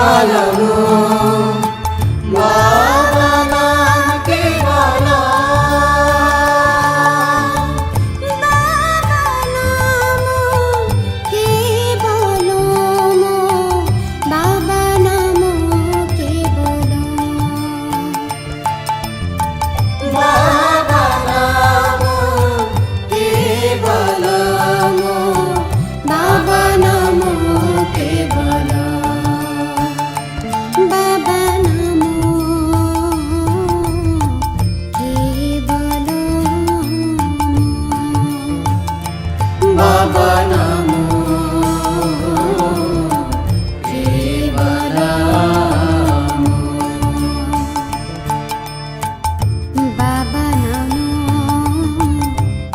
বলমু বাবা নাম কে বলো বাবা নাম কে বলো বাবা নাম কে বলো বাবা নাম কে বলমু বাবা নাম কে বলো বাবা নাম কে বলো বাবা নাম কে বলমু বাবা নাম কে বলো বাবা নাম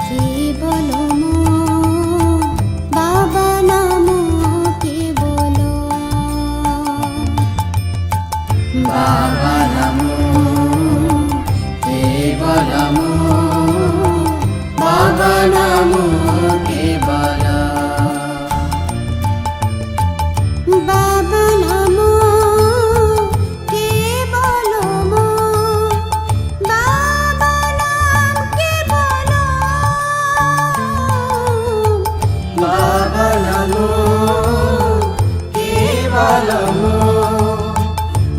কে বলো বাবা নাম কে বলমু বাবা নাম কে বলো বাবা নাম কে বলো বাবা নাম কে বলো বাবা নাম কে বলমু বাবা নাম কে বলো বাবা নাম কে বলো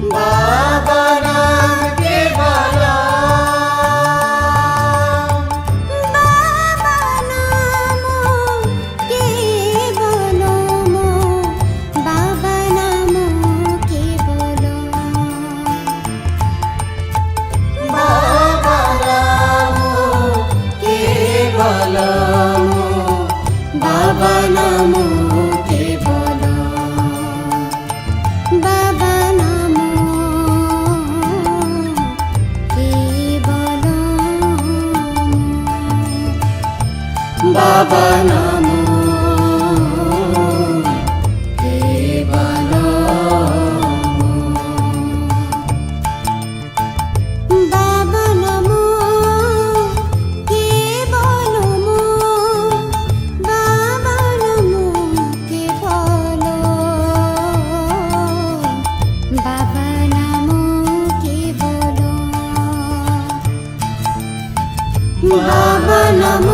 বাবা নাম কে বলো বাবা নাম কে বলমু বাবা নাম কে বলো বাবা নাম কে বলো বাবা নাম কে বলমু বাবা নাম কে বলো বাবা নাম কে বলো বাবা নাম কে বলো বাবা নাম